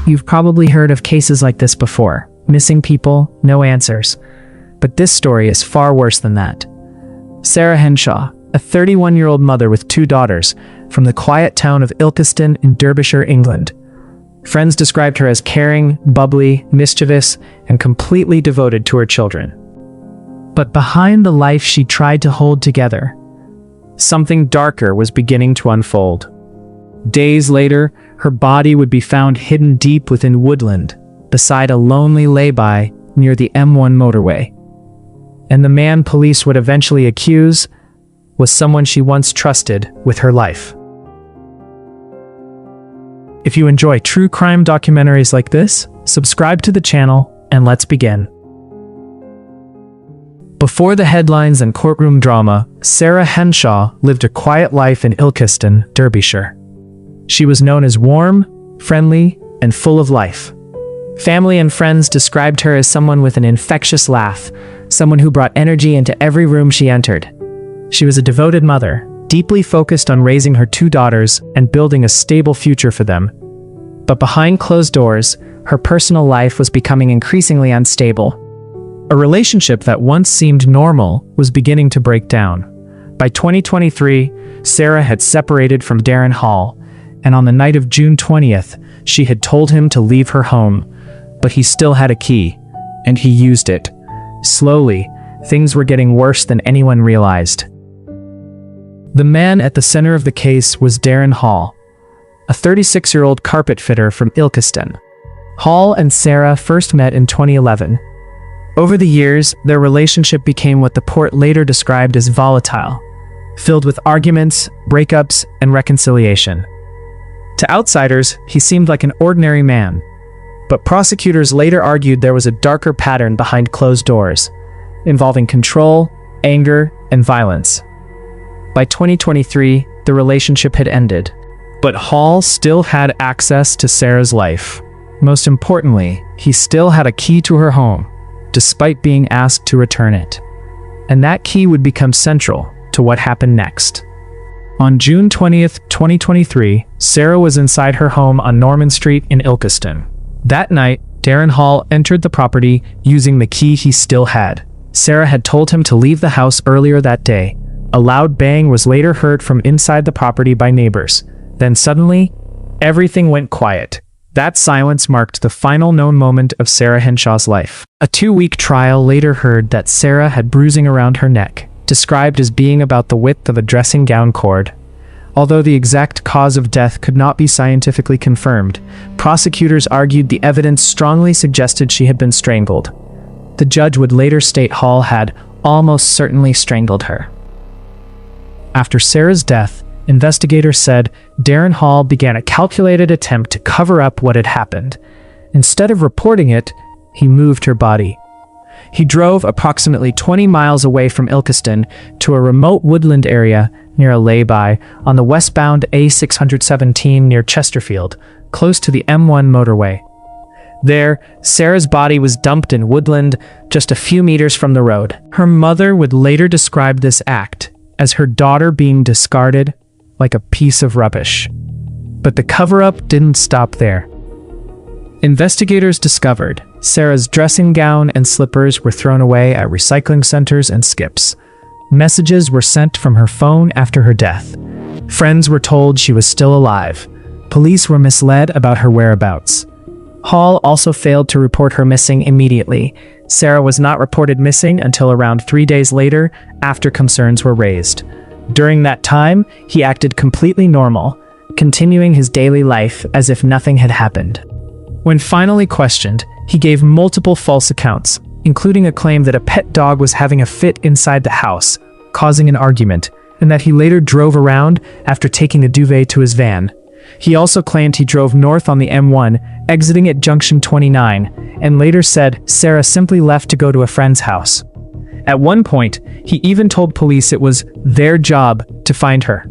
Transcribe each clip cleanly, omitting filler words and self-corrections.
You've probably heard of cases like this before. Missing people, no answers. But this story is far worse than that. Sarah Henshaw, a 31-year-old mother with 2 daughters, from the quiet town of Ilkeston in Derbyshire, England. Friends described her as caring, bubbly, mischievous, and completely devoted to her children. But behind the life she tried to hold together, something darker was beginning to unfold. Days later, her body would be found hidden deep within woodland, beside a lonely lay-by near the M1 motorway. And the man police would eventually accuse was someone she once trusted with her life. If you enjoy true crime documentaries like this, subscribe to the channel and let's begin. Before the headlines and courtroom drama, Sarah Henshaw lived a quiet life in Ilkeston, Derbyshire. She was known as warm, friendly, and full of life. Family and friends described her as someone with an infectious laugh, someone who brought energy into every room she entered. She was a devoted mother, deeply focused on raising her 2 daughters and building a stable future for them. But behind closed doors, her personal life was becoming increasingly unstable. A relationship that once seemed normal was beginning to break down. By 2023, Sarah had separated from Darren Hall, and on the night of June 20th, she had told him to leave her home. But he still had a key, and he used it. Slowly, things were getting worse than anyone realized. The man at the center of the case was Darren Hall, a 36-year-old carpet fitter from Ilkeston. Hall and Sarah first met in 2011. Over the years, their relationship became what the court later described as volatile, filled with arguments, breakups, and reconciliation. To outsiders, he seemed like an ordinary man, but prosecutors later argued there was a darker pattern behind closed doors, involving control, anger, and violence. By 2023, the relationship had ended, but Hall still had access to Sarah's life. Most importantly, he still had a key to her home, despite being asked to return it. And that key would become central to what happened next. On June 20th, 2023, Sarah was inside her home on Norman Street in Ilkeston. That night, Darren Hall entered the property using the key he still had. Sarah had told him to leave the house earlier that day. A loud bang was later heard from inside the property by neighbors. Then suddenly, everything went quiet. That silence marked the final known moment of Sarah Henshaw's life. A 2-week trial later heard that Sarah had bruising around her neck, described as being about the width of a dressing gown cord. Although the exact cause of death could not be scientifically confirmed, prosecutors argued the evidence strongly suggested she had been strangled. The judge would later state Hall had almost certainly strangled her. After Sarah's death, investigators said Darren Hall began a calculated attempt to cover up what had happened. Instead of reporting it, he moved her body. He drove approximately 20 miles away from Ilkeston to a remote woodland area near a lay-by on the westbound A617 near Chesterfield, close to the M1 motorway. There, Sarah's body was dumped in woodland just a few meters from the road. Her mother would later describe this act as her daughter being discarded like a piece of rubbish. But the cover-up didn't stop there. Investigators discovered Sarah's dressing gown and slippers were thrown away at recycling centers and skips. Messages were sent from her phone after her death. Friends were told she was still alive. Police were misled about her whereabouts. Hall also failed to report her missing immediately. Sarah was not reported missing until around 3 days later, after concerns were raised. During that time, he acted completely normal, continuing his daily life as if nothing had happened. When finally questioned, he gave multiple false accounts, including a claim that a pet dog was having a fit inside the house, causing an argument, and that he later drove around after taking the duvet to his van. He also claimed he drove north on the M1, exiting at junction 29, and later said Sarah simply left to go to a friend's house. At one point, he even told police it was their job to find her.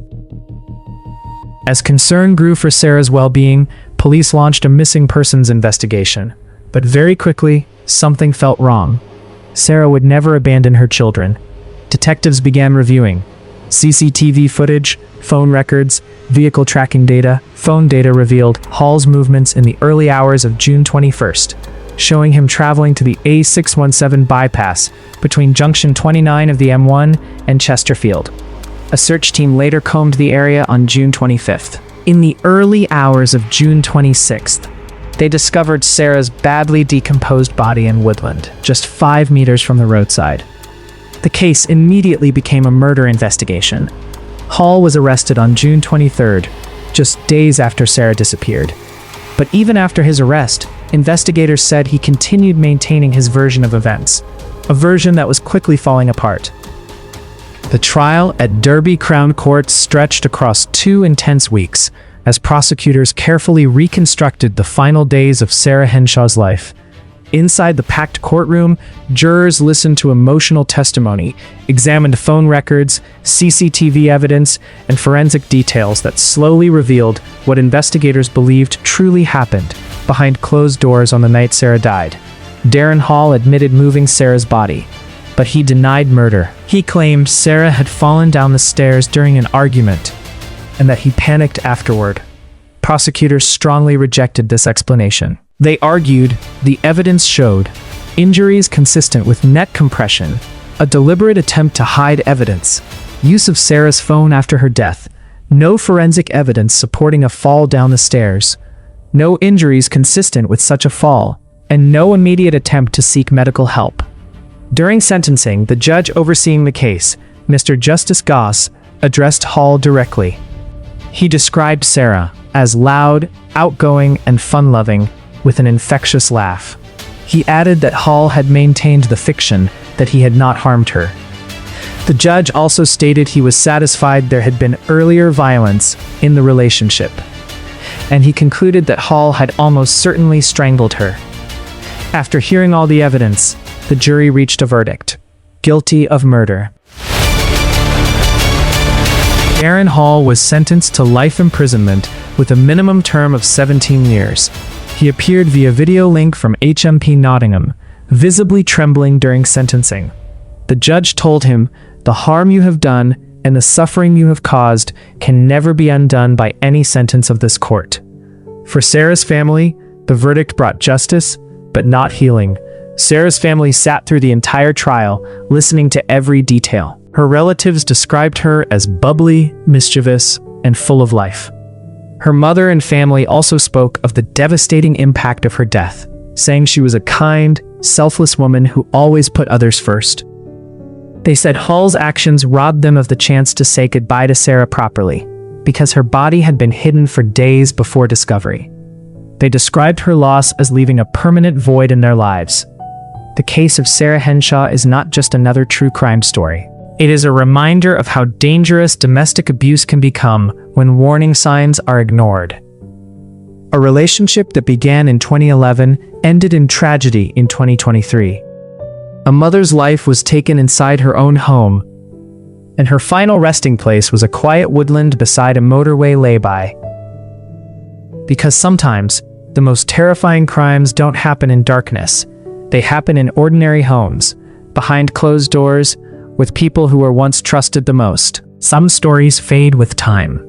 As concern grew for Sarah's well-being, police launched a missing persons investigation. But very quickly, something felt wrong. Sarah would never abandon her children. Detectives began reviewing CCTV footage, phone records, vehicle tracking data, phone data revealed Hall's movements in the early hours of June 21st, showing him traveling to the A617 bypass between Junction 29 of the M1 and Chesterfield. A search team later combed the area on June 25th. In the early hours of June 26th, they discovered Sarah's badly decomposed body in woodland, just 5 meters from the roadside. The case immediately became a murder investigation. Hall was arrested on June 23rd, just days after Sarah disappeared. But even after his arrest, investigators said he continued maintaining his version of events, a version that was quickly falling apart. The trial at Derby Crown Court stretched across 2 intense weeks as prosecutors carefully reconstructed the final days of Sarah Henshaw's life. Inside the packed courtroom, jurors listened to emotional testimony, examined phone records, CCTV evidence, and forensic details that slowly revealed what investigators believed truly happened behind closed doors on the night Sarah died. Darren Hall admitted moving Sarah's body, but he denied murder. He claimed Sarah had fallen down the stairs during an argument and that he panicked afterward. Prosecutors strongly rejected this explanation. They argued the evidence showed injuries consistent with neck compression, a deliberate attempt to hide evidence, use of Sarah's phone after her death, no forensic evidence supporting a fall down the stairs, no injuries consistent with such a fall, and no immediate attempt to seek medical help. During sentencing, the judge overseeing the case, Mr. Justice Goss, addressed Hall directly. He described Sarah as loud, outgoing, and fun-loving, with an infectious laugh. He added that Hall had maintained the fiction that he had not harmed her. The judge also stated he was satisfied there had been earlier violence in the relationship, and he concluded that Hall had almost certainly strangled her. After hearing all the evidence, the jury reached a verdict: guilty of murder. Darren Hall was sentenced to life imprisonment with a minimum term of 17 years. He appeared via video link from HMP Nottingham, visibly trembling during sentencing. The judge told him, "The harm you have done and the suffering you have caused can never be undone by any sentence of this court." For Sarah's family, the verdict brought justice, but not healing. Sarah's family sat through the entire trial, listening to every detail. Her relatives described her as bubbly, mischievous, and full of life. Her mother and family also spoke of the devastating impact of her death, saying she was a kind, selfless woman who always put others first. They said Hall's actions robbed them of the chance to say goodbye to Sarah properly, because her body had been hidden for days before discovery. They described her loss as leaving a permanent void in their lives. The case of Sarah Henshaw is not just another true crime story. It is a reminder of how dangerous domestic abuse can become when warning signs are ignored. A relationship that began in 2011 ended in tragedy in 2023. A mother's life was taken inside her own home, and her final resting place was a quiet woodland beside a motorway lay-by. Because sometimes, the most terrifying crimes don't happen in darkness. They happen in ordinary homes, behind closed doors, with people who were once trusted the most. Some stories fade with time,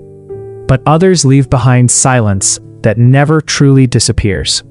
but others leave behind silence that never truly disappears.